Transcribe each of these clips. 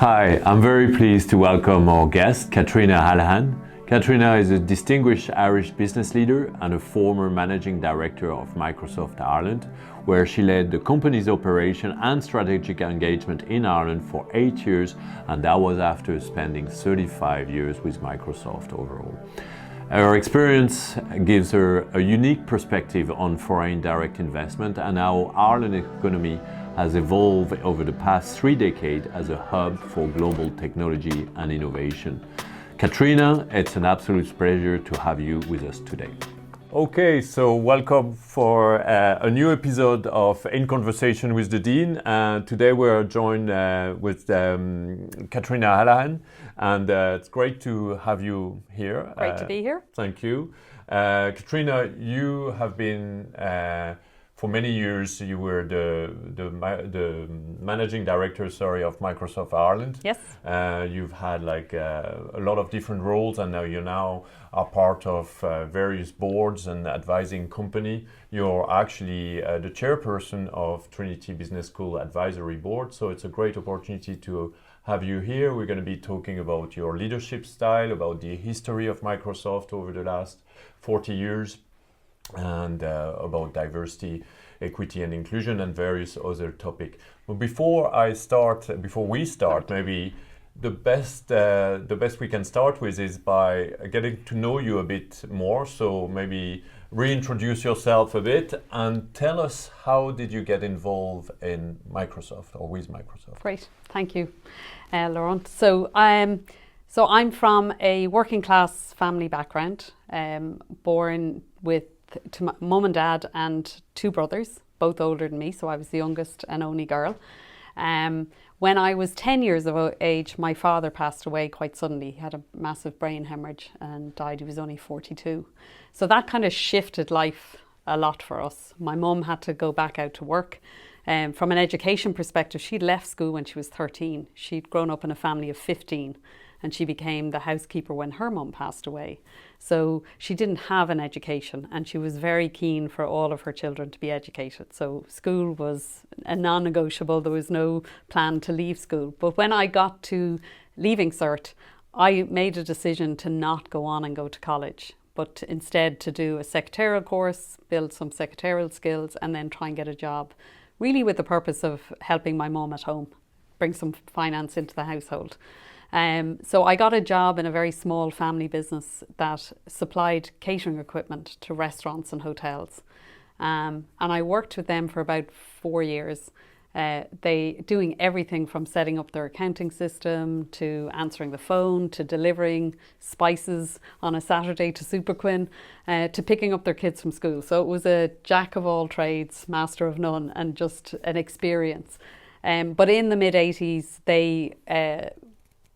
Hi, I'm very pleased to welcome our guest, Cathriona Hallahan. Cathriona is a distinguished Irish business leader and a former managing director of Microsoft Ireland, where she led the company's operation and strategic engagement in Ireland for 8 years, and that was after spending 35 years with Microsoft overall. Her experience gives her a unique perspective on foreign direct investment and how Ireland's economy has evolved over the past 3 decades as a hub for global technology and innovation. Cathriona, it's an absolute pleasure to have you with us today. Okay, so welcome for a new episode of In Conversation with the Dean. Today we're joined with Cathriona Hallahan, and it's great to have you here. Great to be here. Thank you. Cathriona, you have been, for many years, you were the managing director, of Microsoft Ireland. Yes. You've had a lot of different roles, and now you are part of various boards and advising company. You're actually the chairperson of Trinity Business School Advisory Board, so it's a great opportunity to have you here. We're going to be talking about your leadership style, about the history of Microsoft over the last 40 years, and about diversity, equity and inclusion, and various other topics. But before we start, maybe the best we can start with is by getting to know you a bit more. So maybe reintroduce yourself a bit and tell us, how did you get involved in Microsoft or with Microsoft? Great, thank you, Laurent. So I'm from a working class family background, born to mum and dad and 2 brothers, both older than me, so I was the youngest and only girl. When I was 10 years of age, my father passed away quite suddenly. He had a massive brain hemorrhage and died. He was only 42. So that kind of shifted life a lot for us. My mum had to go back out to work. From an education perspective, she'd left school when she was 13. She'd grown up in a family of 15. And she became the housekeeper when her mum passed away. So she didn't have an education, and she was very keen for all of her children to be educated. So school was a non-negotiable. There was no plan to leave school. But when I got to leaving cert, I made a decision to not go on and go to college, but instead to do a secretarial course, build some secretarial skills, and then try and get a job, really with the purpose of helping my mum at home, bring some finance into the household. So I got a job in a very small family business that supplied catering equipment to restaurants and hotels. And I worked with them for about 4 years. They doing everything from setting up their accounting system, to answering the phone, to delivering spices on a Saturday to Superquinn, to picking up their kids from school. So it was a jack of all trades, master of none, and just an experience. But in the mid-80s,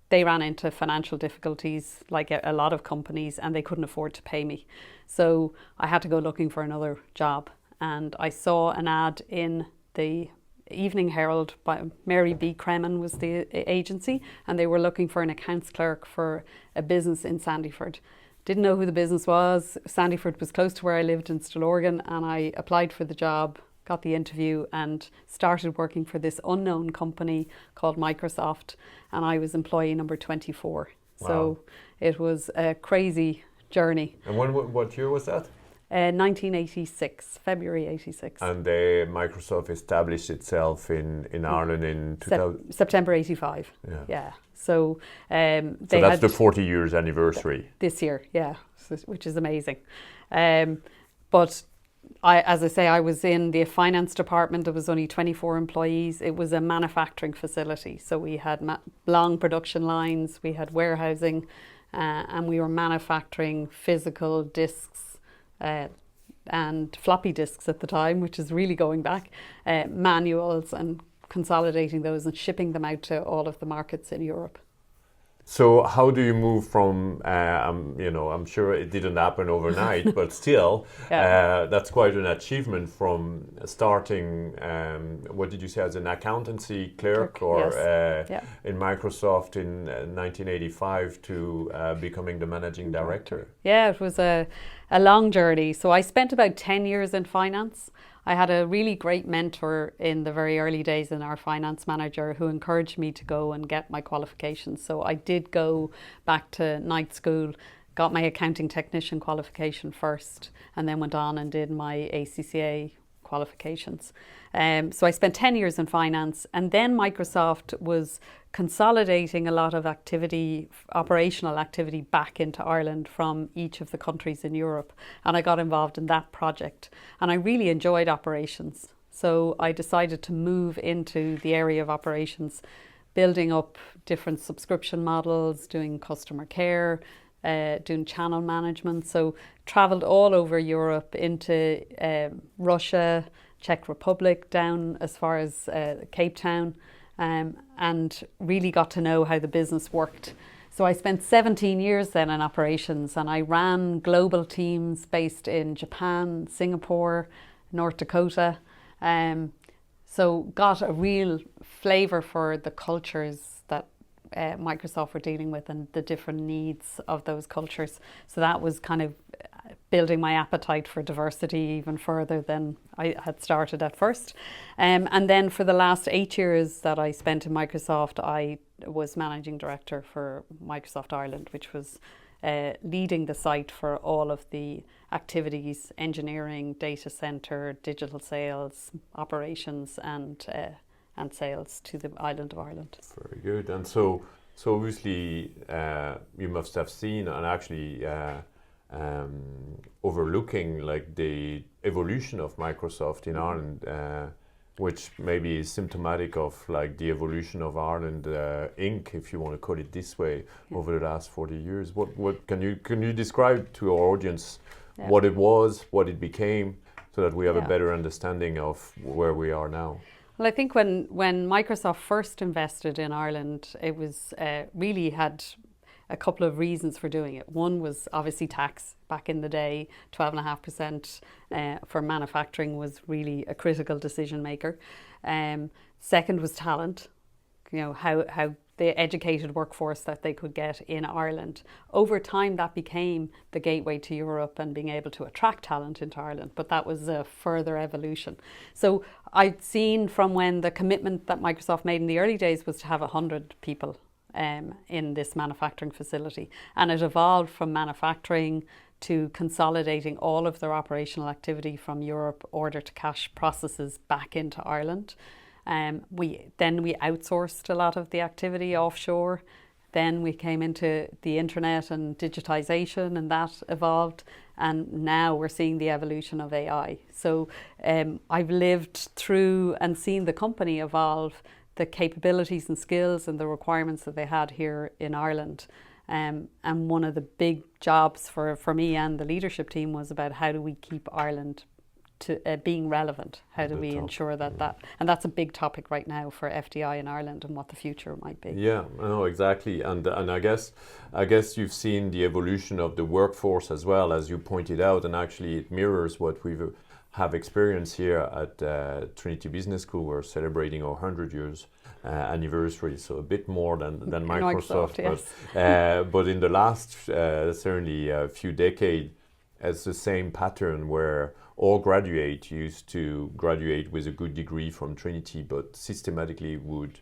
they ran into financial difficulties like a lot of companies, and they couldn't afford to pay me. So I had to go looking for another job. And I saw an ad in the Evening Herald by Mary B. Cremen was the agency, and they were looking for an accounts clerk for a business in Sandyford. Didn't know who the business was. Sandyford was close to where I lived in Stillorgan, and I applied for the job, got the interview, and started working for this unknown company called Microsoft, and I was employee number 24. Wow. So it was a crazy journey. And what year was that? 1986, February 86. And Microsoft established itself in Ireland in 2000? September 85. Yeah. So so that's the 40 years anniversary. This year, yeah, which is amazing. But as I say, I was in the finance department. There was only 24 employees. It was a manufacturing facility. So we had long production lines, we had warehousing, and we were manufacturing physical discs and floppy disks at the time, which is really going back, manuals, and consolidating those and shipping them out to all of the markets in Europe. So how do you move from, I'm sure it didn't happen overnight, but still, that's quite an achievement from starting, what did you say, as an accountancy clerk in Microsoft in 1985 to becoming the managing director? Yeah, it was a long journey. So I spent about 10 years in finance. I had a really great mentor in the very early days, in our finance manager, who encouraged me to go and get my qualifications. So I did go back to night school, got my accounting technician qualification first, and then went on and did my ACCA qualifications. So I spent 10 years in finance, and then Microsoft was consolidating a lot of activity, operational activity, back into Ireland from each of the countries in Europe. And I got involved in that project, and I really enjoyed operations. So I decided to move into the area of operations, building up different subscription models, doing customer care, doing channel management. So traveled all over Europe, into Russia, Czech Republic, down as far as Cape Town, and really got to know how the business worked. So I spent 17 years then in operations, and I ran global teams based in Japan, Singapore, North Dakota. So got a real flavour for the cultures that Microsoft were dealing with and the different needs of those cultures. So that was kind of building my appetite for diversity even further than I had started at first. And then for the last 8 years that I spent in Microsoft, I was managing director for Microsoft Ireland, which was leading the site for all of the activities: engineering, data center, digital sales, operations, and sales to the island of Ireland. Very good. And so obviously you must have seen and actually overlooking like the evolution of Microsoft in Ireland, which maybe is symptomatic of like the evolution of Ireland Inc., if you want to call it this way, over the last 40 years. What can you describe to our audience what it was, what it became, so that we have a better understanding of where we are now? Well, I think when Microsoft first invested in Ireland, it was really had a couple of reasons for doing it. One was obviously tax. Back in the day, 12.5% for manufacturing was really a critical decision maker. Second was talent. You know, how the educated workforce that they could get in Ireland. Over time, that became the gateway to Europe and being able to attract talent into Ireland, but that was a further evolution. So I'd seen from when the commitment that Microsoft made in the early days was to have 100 people in this manufacturing facility, and it evolved from manufacturing to consolidating all of their operational activity from Europe, order to cash processes, back into Ireland. We outsourced a lot of the activity offshore. Then we came into the internet and digitization, and that evolved. And now we're seeing the evolution of AI. So I've lived through and seen the company evolve, the capabilities and skills and the requirements that they had here in Ireland. And one of the big jobs for me and the leadership team was about how do we keep Ireland to being relevant? How do we ensure that and that's a big topic right now for FDI in Ireland and what the future might be. Yeah, no, exactly. And I guess you've seen the evolution of the workforce as well, as you pointed out, and actually it mirrors what we have experienced here at Trinity Business School. We're celebrating our 100 years anniversary, so a bit more than Microsoft. Yes. But in the last certainly few decades, it's the same pattern where all graduates used to graduate with a good degree from Trinity, but systematically would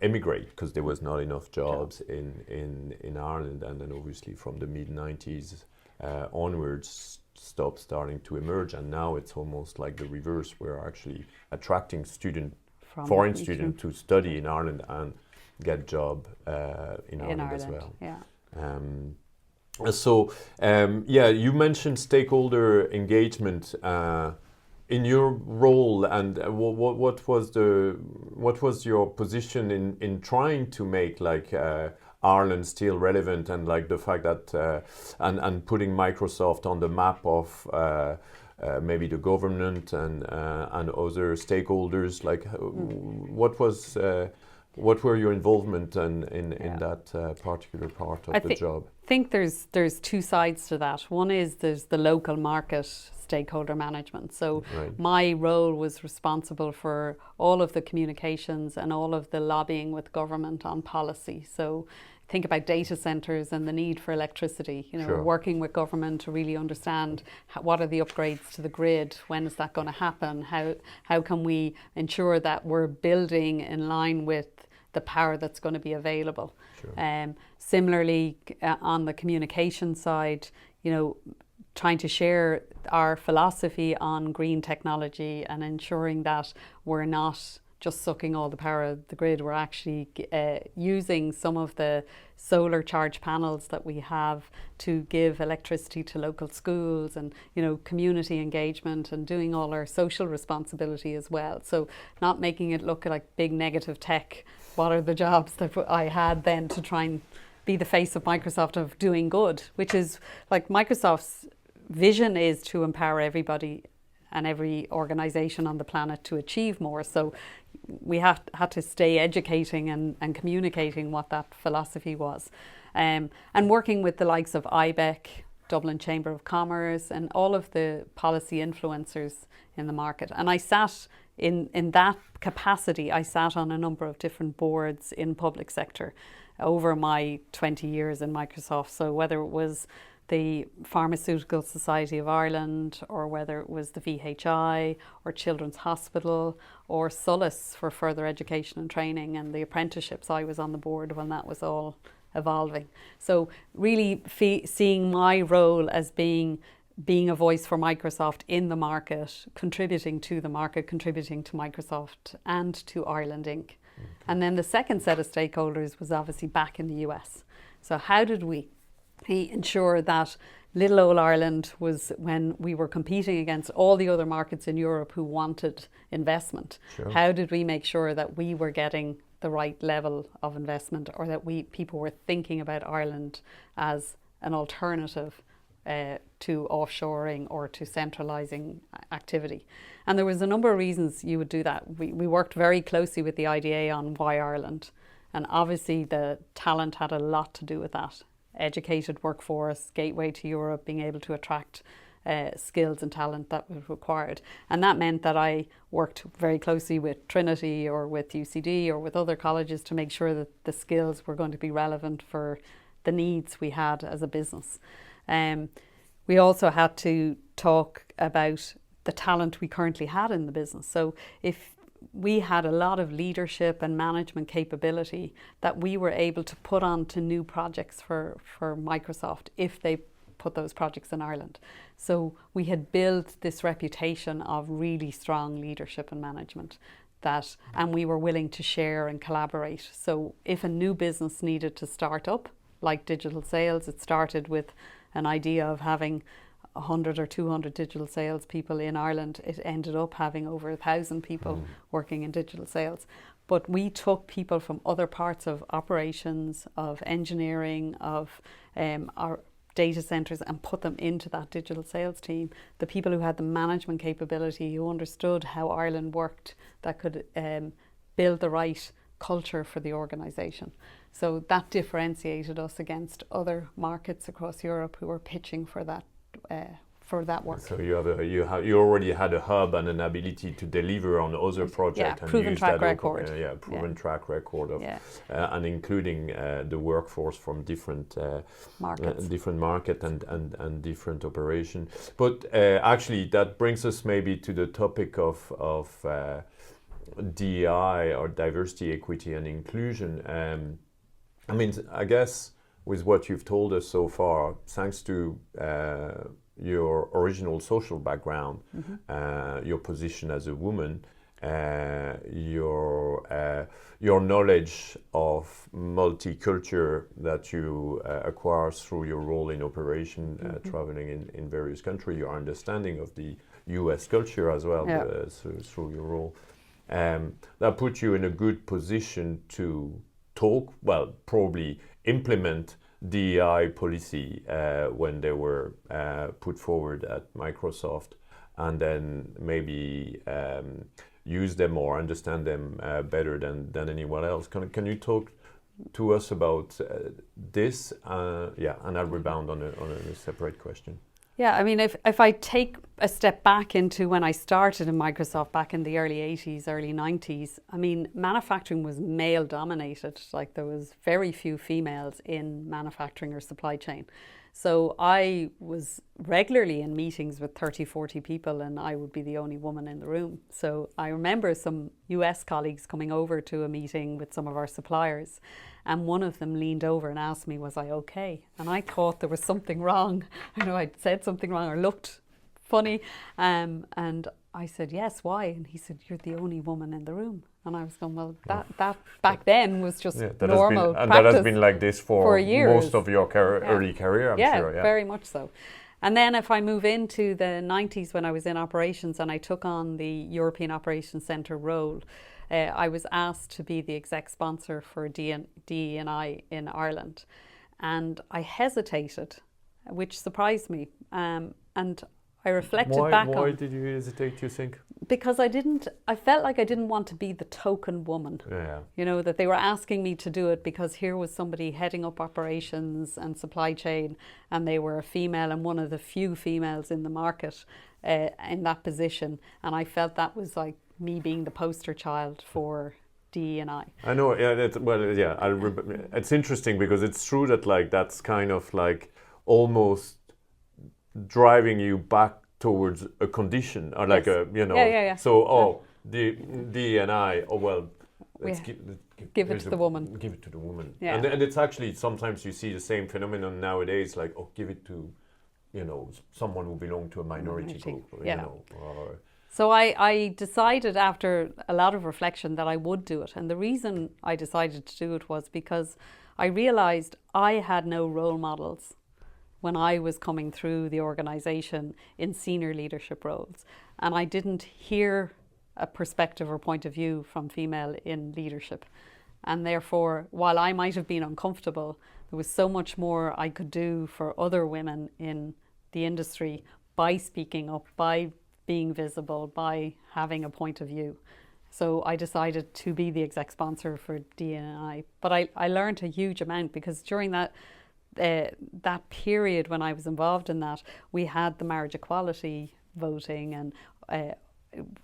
emigrate because there was not enough jobs in Ireland, and then obviously from the mid-90s onwards starting to emerge, and now it's almost like the reverse. We're actually attracting foreign students to study in Ireland and get job in Ireland as well. Yeah. So you mentioned stakeholder engagement in your role, and what was your position in trying to make like Ireland still relevant, and like the fact that and putting Microsoft on the map of maybe the government and other stakeholders? Like what were your involvement in that particular part of the job? think there's two sides to that. One is there's the local market stakeholder management. So Right. my role was responsible for all of the communications and all of the lobbying with government on policy. So think about data centers and the need for electricity, Sure. working with government to really understand what are the upgrades to the grid, when is that going to happen, how can we ensure that we're building in line with the power that's going to be available. Sure. Similarly, on the communication side, trying to share our philosophy on green technology and ensuring that we're not just sucking all the power of the grid. We're actually using some of the solar charge panels that we have to give electricity to local schools, and community engagement, and doing all our social responsibility as well. So not making it look like big negative tech. What are the jobs that I had then to try and be the face of Microsoft of doing good, which is like Microsoft's vision is to empower everybody and every organization on the planet to achieve more. So we had to stay educating and communicating what that philosophy was. And working with the likes of IBEC, Dublin Chamber of Commerce, and all of the policy influencers in the market. And I sat in that capacity, I sat on a number of different boards in public sector over my 20 years in Microsoft. So whether it was the Pharmaceutical Society of Ireland, or whether it was the VHI or Children's Hospital or Solace for further education and training, and the apprenticeships, I was on the board when that was all evolving. So really seeing my role as being a voice for Microsoft in the market, contributing to the market, contributing to Microsoft and to Ireland Inc. Okay. And then the second set of stakeholders was obviously back in the US. So how did we ensure that little old Ireland was, when we were competing against all the other markets in Europe who wanted investment, Sure. How did we make sure that we were getting the right level of investment, or that people were thinking about Ireland as an alternative to offshoring or to centralising activity? And there was a number of reasons you would do that. We worked very closely with the IDA on why Ireland, and obviously the talent had a lot to do with that. Educated workforce, gateway to Europe, being able to attract skills and talent that was required. And that meant that I worked very closely with Trinity or with UCD or with other colleges to make sure that the skills were going to be relevant for the needs we had as a business. We also had to talk about the talent we currently had in the business. So if we had a lot of leadership and management capability that we were able to put on to new projects for Microsoft if they put those projects in Ireland. So we had built this reputation of really strong leadership and management, and we were willing to share and collaborate. So if a new business needed to start up, like digital sales, it started with an idea of having 100 or 200 digital sales people in Ireland. It ended up having over 1,000 people working in digital sales. But we took people from other parts of operations, of engineering, of our data centres, and put them into that digital sales team. The people who had the management capability, who understood how Ireland worked, that could build the right culture for the organisation. So that differentiated us against other markets across Europe who were pitching for that work. So you already had a hub and an ability to deliver on other projects, and proven use track that record. Track record of, and including the workforce from different markets, different market and different operation. But actually, that brings us maybe to the topic of DEI, or diversity, equity, and inclusion. I mean, I guess with what you've told us so far, thanks to your original social background, your position as a woman, your knowledge of multicultural that you acquire through your role in operation, traveling in various countries, your understanding of the US culture as well, through your role. That puts you in a good position to talk, probably implement DEI policy when they were put forward at Microsoft, and then maybe use them or understand them better than anyone else. Can you talk to us about this? And I'll rebound on a separate question. Yeah, I mean, if I take a step back into when I started in Microsoft back in the early 80s, early 90s, I mean, manufacturing was male dominated. Like there was very few females in manufacturing or supply chain. So I was regularly in meetings with 30, 40 people and I would be the only woman in the room. So I remember some US colleagues coming over to a meeting with some of our suppliers, and one of them leaned over and asked me, was I okay? And I thought there was something wrong. I know I'd said something wrong or looked funny. And I said, yes, why? And he said, you're the only woman in the room. And I was going, well, that back then was just normal practice. And that has been like this for years. Most of your early career, I'm sure. Yeah, very much so. And then if I move into the 90s when I was in operations and I took on the European Operations Centre role, I was asked to be the exec sponsor for DE&I in Ireland. And I hesitated, which surprised me. And I reflected back on... Why did you hesitate, you think? Because I felt like I didn't want to be the token woman. Yeah. You know, that they were asking me to do it because here was somebody heading up operations and supply chain, and they were a female and one of the few females in the market in that position. And I felt that was like me being the poster child for DE&I. I know, it's interesting because it's true that like that's kind of like almost driving you back towards a condition or like yes. a, you know. Yeah. So, the DE&I, let's give it to the woman. Give it to the woman. Yeah. And it's actually, sometimes you see the same phenomenon nowadays, like, give it to, you know, someone who belongs to a minority group, yeah. you know. So I decided after a lot of reflection that I would do it. And the reason I decided to do it was because I realized I had no role models when I was coming through the organization in senior leadership roles. And I didn't hear a perspective or point of view from female in leadership. And therefore, while I might have been uncomfortable, there was so much more I could do for other women in the industry by speaking up, by being visible, by having a point of view. So I decided to be the exec sponsor for DE&I. But I learned a huge amount because during that period when I was involved in that, we had the marriage equality voting, and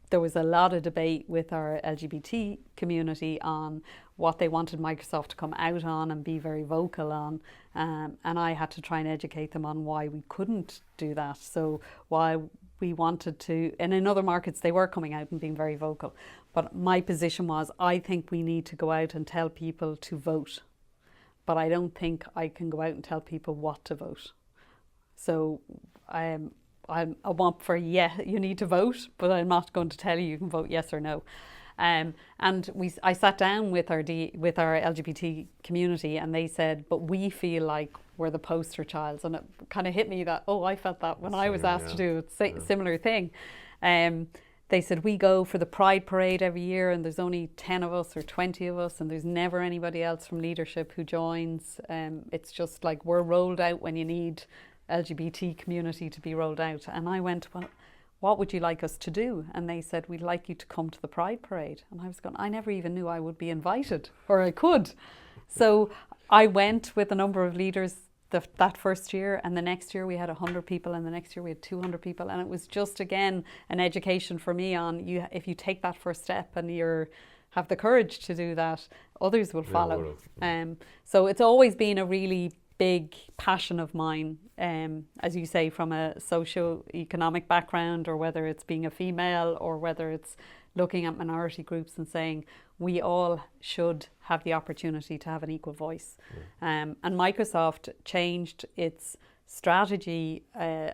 there was a lot of debate with our LGBT community on what they wanted Microsoft to come out on and be very vocal on, and I had to try and educate them on why we couldn't do that. So why we wanted to, and in other markets they were coming out and being very vocal, but my position was, I think we need to go out and tell people to vote, but I don't think I can go out and tell people what to vote. So I want for you need to vote, but I'm not going to tell you can vote yes or no. And I sat down with our LGBT community, and they said, but we feel like we're the poster childs. And it kind of hit me that, I felt that when I was asked to do a similar thing. They said, we go for the Pride Parade every year and there's only 10 of us or 20 of us and there's never anybody else from leadership who joins. It's just like we're rolled out when you need LGBT community to be rolled out. And I went, well, what would you like us to do? And they said, we'd like you to come to the Pride Parade. And I was going, I never even knew I would be invited or I could. So I went with a number of leaders that first year, and the next year we had 100 people, and the next year we had 200 people, and it was just again an education for me on if you take that first step and have the courage to do that, others will follow. So it's always been a really big passion of mine, as you say, from a socio-economic background, or whether it's being a female, or whether it's looking at minority groups and saying we all should have the opportunity to have an equal voice. And Microsoft changed its strategy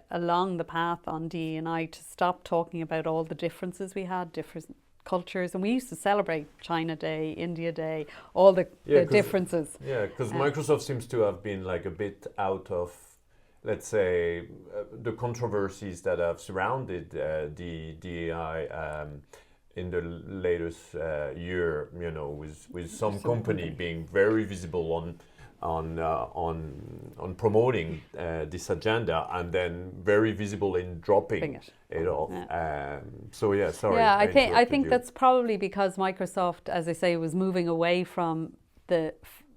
along the path on DE&I to stop talking about all the differences we had, different cultures, and we used to celebrate China Day, India Day, all the differences. Yeah, because Microsoft seems to have been like a bit out of, let's say, the controversies that have surrounded DEI in the latest year, you know, with some company being very visible on promoting this agenda, and then very visible in dropping it off. Sorry. Yeah, I think that's probably because Microsoft, as I say, was moving away from the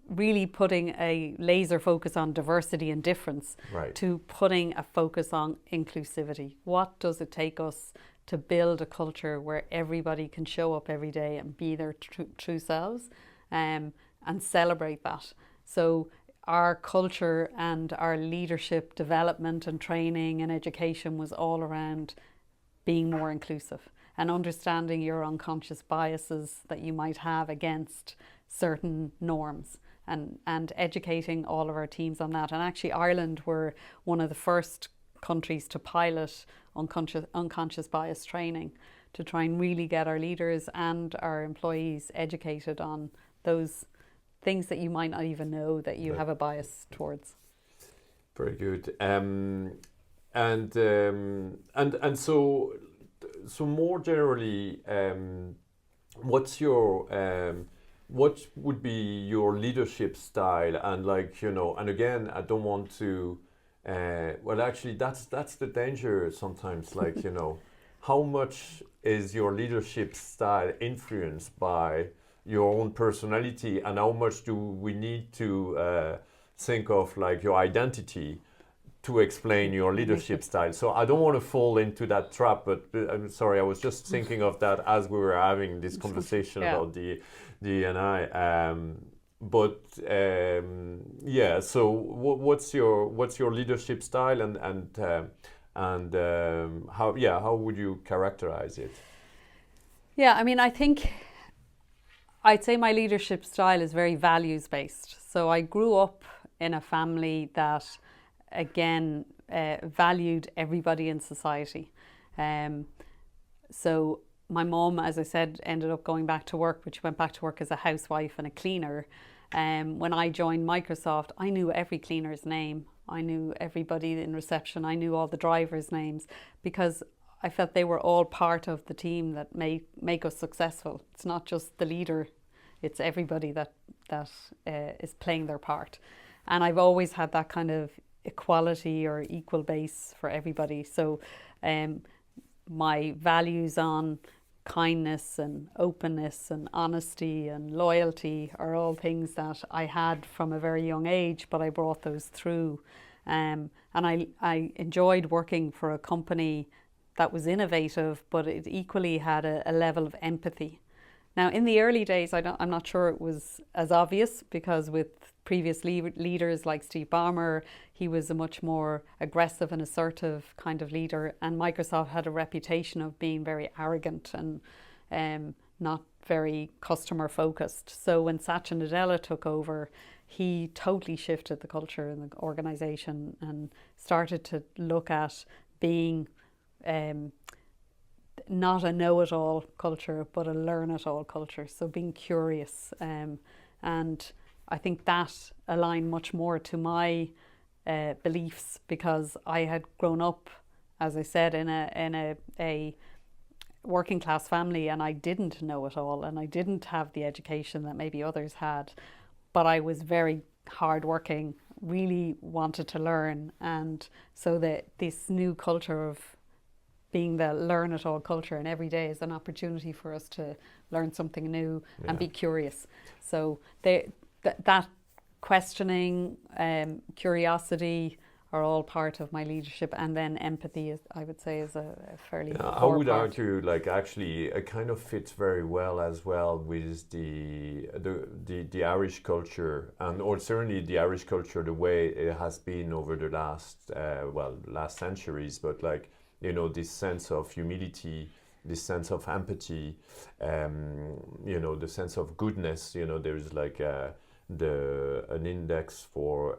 really putting a laser focus on diversity and difference Right. to putting a focus on inclusivity. What does it take us to build a culture where everybody can show up every day and be their true selves, and celebrate that? So our culture and our leadership development and training and education was all around being more inclusive and understanding your unconscious biases that you might have against certain norms, and educating all of our teams on that. And actually Ireland were one of the first countries to pilot unconscious bias training to try and really get our leaders and our employees educated on those things that you might not even know that you have a bias towards. Very good. And so more generally, what would be your leadership style? And like, you know, and again, I don't want to. Well, actually, that's the danger sometimes. Like, you know, how much is your leadership style influenced by your own personality, and how much do we need to think of like your identity to explain your leadership style? So I don't want to fall into that trap, but I'm sorry, I was just thinking of that as we were having this conversation about the D&I. Yeah. So what's your leadership style, and how would you characterize it? Yeah, I mean, I think I'd say my leadership style is very values based. So I grew up in a family that, again, valued everybody in society. So my mum, as I said, ended up going back to work, but she went back to work as a housewife and a cleaner. When I joined Microsoft, I knew every cleaner's name. I knew everybody in reception. I knew all the drivers' names, because I felt they were all part of the team that make us successful. It's not just the leader, it's everybody that is playing their part. And I've always had that kind of equality or equal base for everybody. So my values on kindness and openness and honesty and loyalty are all things that I had from a very young age, but I brought those through. And I enjoyed working for a company that was innovative, but it equally had a level of empathy. Now, in the early days, I'm not sure it was as obvious, because with previous leaders like Steve Ballmer, he was a much more aggressive and assertive kind of leader, and Microsoft had a reputation of being very arrogant and not very customer focused. So when Satya Nadella took over, he totally shifted the culture in the organization and started to look at being not a know-it-all culture, but a learn-it-all culture. So being curious, and I think that aligned much more to my beliefs, because I had grown up, as I said, in a working class family, and I didn't know it all, and I didn't have the education that maybe others had, but I was very hardworking, really wanted to learn, and so that this new culture of being the learn-it-all culture, and every day is an opportunity for us to learn something new and be curious. So that questioning, curiosity are all part of my leadership, and then empathy is, I would say, is a fairly core I would part. argue, like, actually, it kind of fits very well as well with the Irish culture, and or certainly the Irish culture, the way it has been over the last centuries, but like, you know, this sense of humility, this sense of empathy, you know, the sense of goodness. You know, there's like an index for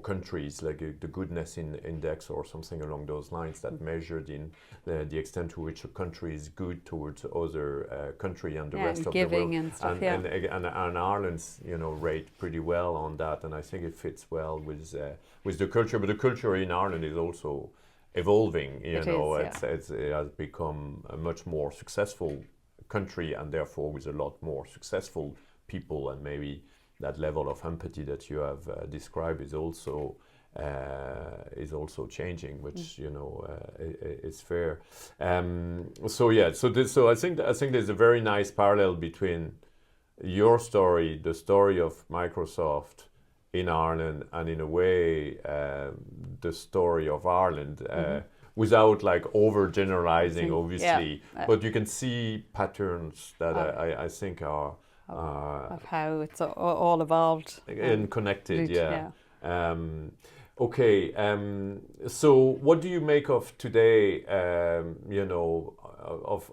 countries, like the goodness index or something along those lines, that measured in the extent to which a country is good towards other country and the rest of the world. And stuff, and Ireland's, you know, rate pretty well on that, and I think it fits well with the culture. But the culture in Ireland is also evolving. It has become a much more successful country, and therefore with a lot more successful people, and maybe that level of empathy that you have described is also changing, which you know is fair. So I think there's a very nice parallel between your story, the story of Microsoft in Ireland, and in a way the story of Ireland, without like overgeneralizing, obviously, but you can see patterns that I think are of how it's all evolved and connected. Okay, so what do you make of today, of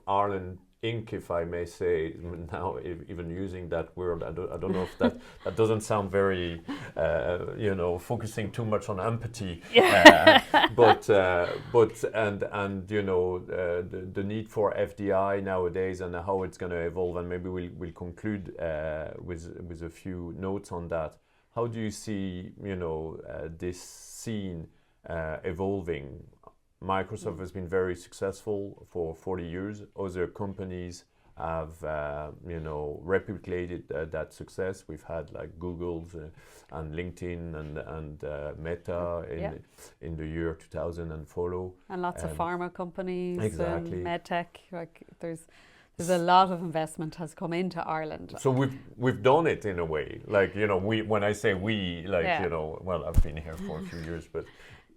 Ireland Inc., if I may say, now even using that word, I don't know if that doesn't sound very, focusing too much on empathy, but the need for FDI nowadays and how it's going to evolve, and maybe we'll conclude with a few notes on that. How do you see, this scene evolving? Microsoft has been very successful for 40 years. Other companies have, replicated that success. We've had like Google's and LinkedIn and Meta in the year 2000 and follow. And lots of pharma companies, exactly. medtech. Like there's a lot of investment has come into Ireland. So we've done it in a way. Like, when I say we, like, well, I've been here for a few years, but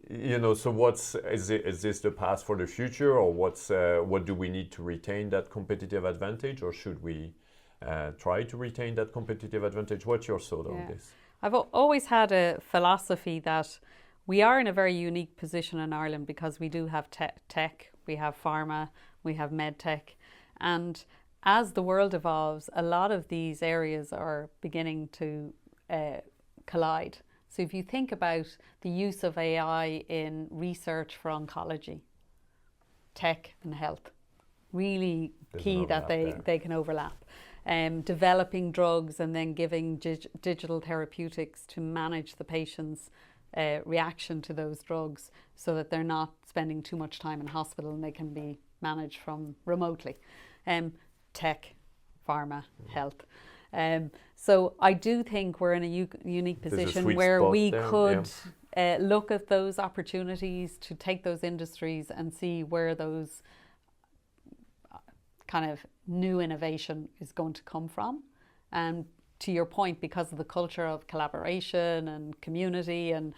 so is this the path for the future, or what do we need to retain that competitive advantage, or should we try to retain that competitive advantage? What's your thought on this? I've always had a philosophy that we are in a very unique position in Ireland because we do have tech, we have pharma, we have medtech. And as the world evolves, a lot of these areas are beginning to collide. So if you think about the use of AI in research for oncology, tech and health, really key that they can overlap. Developing drugs and then giving digital therapeutics to manage the patient's reaction to those drugs so that they're not spending too much time in hospital and they can be managed from remotely. Tech, pharma, health. So I do think we're in a unique position where we could look at those opportunities to take those industries and see where those kind of new innovation is going to come from. And to your point, because of the culture of collaboration and community and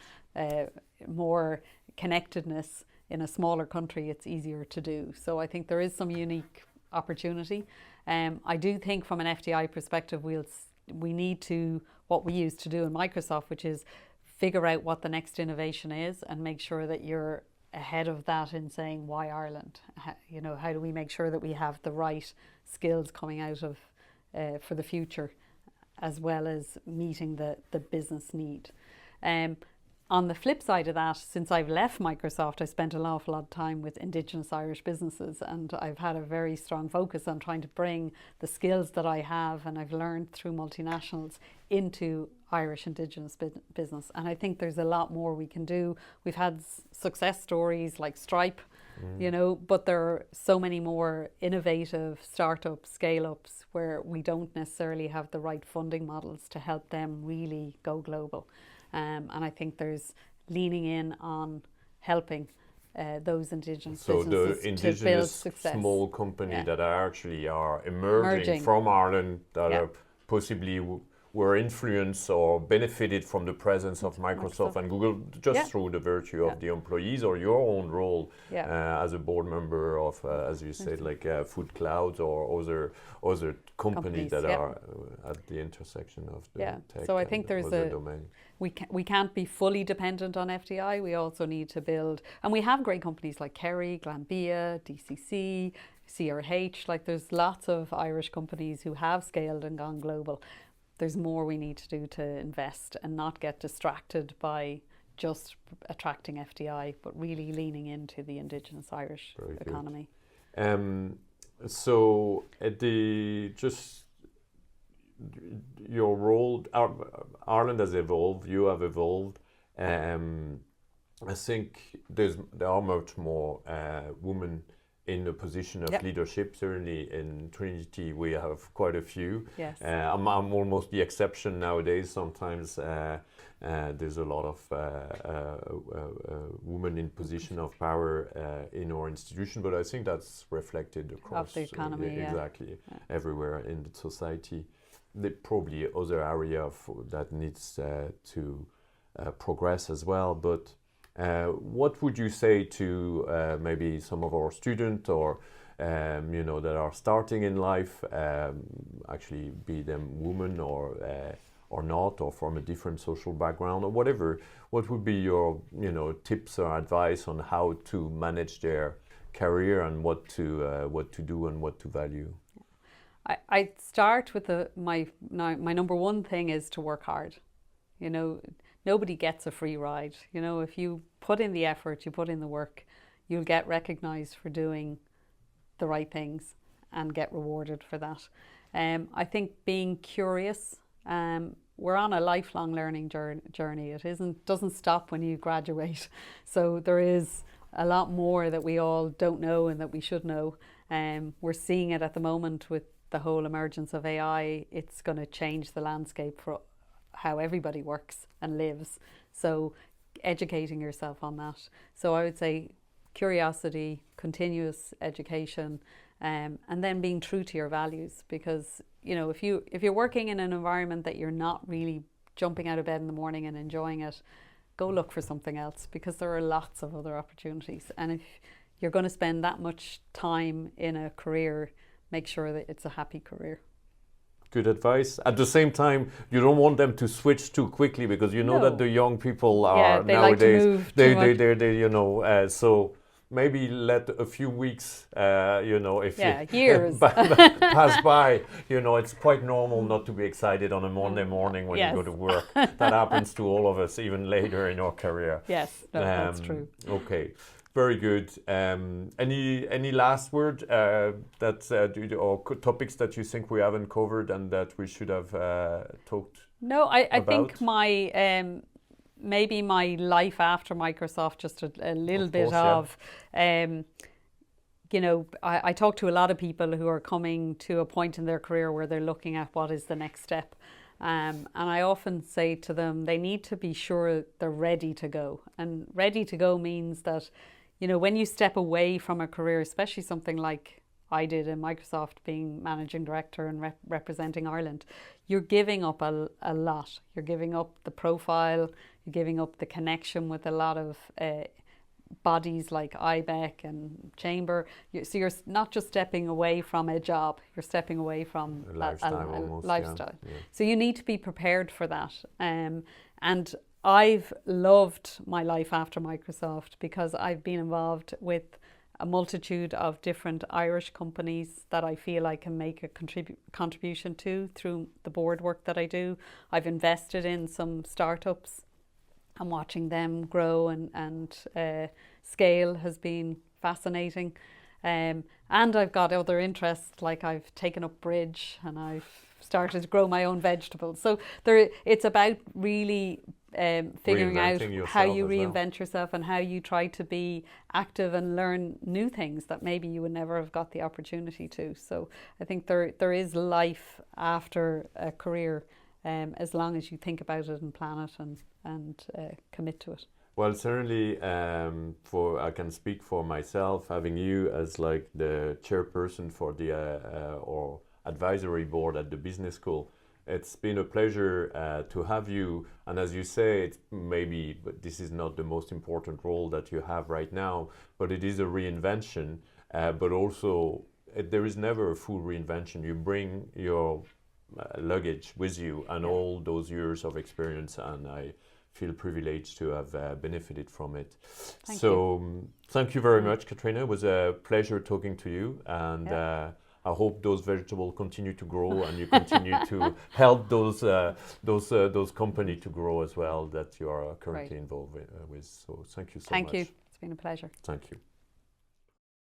more connectedness in a smaller country, it's easier to do. So I think there is some unique opportunity. I do think from an FDI perspective, we need to, what we used to do in Microsoft, which is figure out what the next innovation is and make sure that you're ahead of that in saying, why Ireland? How do we make sure that we have the right skills coming out of for the future, as well as meeting the business need. On the flip side of that, since I've left Microsoft, I spent an awful lot of time with Indigenous Irish businesses, and I've had a very strong focus on trying to bring the skills that I have and I've learned through multinationals into Irish Indigenous business. And I think there's a lot more we can do. We've had success stories like Stripe, but there are so many more innovative startups, scale-ups, where we don't necessarily have the right funding models to help them really go global. And I think there's leaning in on helping those Indigenous businesses the Indigenous to build success. Small company that are emerging from Ireland that are possibly were influenced or benefited from the presence of Microsoft and Google just through the virtue of the employees or your own role as a board member of, as you said, like Food Clouds or other companies that are at the intersection of the tech so I think there's other domain. We can't be fully dependent on FDI. We also need to build, and we have great companies like Kerry, Glanbia, DCC, CRH. Like there's lots of Irish companies who have scaled and gone global. There's more we need to do to invest and not get distracted by just attracting FDI, but really leaning into the Indigenous Irish economy. So your role, Ireland has evolved, you have evolved. I think there are much more women in a position of leadership. Certainly in Trinity we have quite a few. Yes. I'm almost the exception nowadays. Sometimes there's a lot of women in position of power in our institution, but I think that's reflected across the economy, exactly everywhere in the society. probably other area that needs to progress as well. But what would you say to maybe some of our students or that are starting in life, actually be them women or not, or from a different social background or whatever? What would be your tips or advice on how to manage their career and what to do and what to value? I start with my number one thing is to work hard. Nobody gets a free ride. If you put in the effort, you put in the work, you'll get recognized for doing the right things and get rewarded for that. I think being curious, we're on a lifelong learning journey. It doesn't stop when you graduate. So there is a lot more that we all don't know and that we should know. We're seeing it at the moment with the whole emergence of AI. It's going to change the landscape for how everybody works and lives. So educating yourself on that. So I would say curiosity, continuous education, and then being true to your values. Because if you're working in an environment that you're not really jumping out of bed in the morning and enjoying it, go look for something else, because there are lots of other opportunities. And if you're going to spend that much time in a career, make sure that it's a happy career. Good advice. At the same time, you don't want them to switch too quickly, because no. that the young people are they nowadays like to move they so maybe let a few weeks if years pass by. It's quite normal not to be excited on a Monday morning when you go to work. That happens to all of us, even later in our career. Yes, that's true. Okay. Very good. Any last word or topics that you think we haven't covered and that we should have talked? No, I think my maybe my life after Microsoft, just a little bit of. I talk to a lot of people who are coming to a point in their career where they're looking at what is the next step. And I often say to them, they need to be sure they're ready to go. And ready to go means that when you step away from a career, especially something like I did in Microsoft, being managing director and representing Ireland, you're giving up a lot. You're giving up the profile, you're giving up the connection with a lot of bodies like IBEC and Chamber. So you're not just stepping away from a job, you're stepping away from a lifestyle. Yeah. So you need to be prepared for that. And I've loved my life after Microsoft, because I've been involved with a multitude of different Irish companies that I feel I can make a contribution to through the board work that I do. I've invested in some startups, and watching them grow and scale has been fascinating. And I've got other interests, like I've taken up bridge and I've started to grow my own vegetables. So it's about really figuring out how you reinvent yourself and how you try to be active and learn new things that maybe you would never have got the opportunity to. So I think there is life after a career, as long as you think about it and plan it and commit to it. Well, certainly, I can speak for myself, having you as like the chairperson for the or advisory board at the business school. It's been a pleasure to have you, and as you say, but this is not the most important role that you have right now, but it is a reinvention, but also there is never a full reinvention. You bring your luggage with you and all those years of experience, and I feel privileged to have benefited from it. Thank you very much, Cathriona. It was a pleasure talking to you, and I hope those vegetables continue to grow and you continue to help those companies to grow as well that you are currently involved with. So thank you so much. Thank you. It's been a pleasure. Thank you.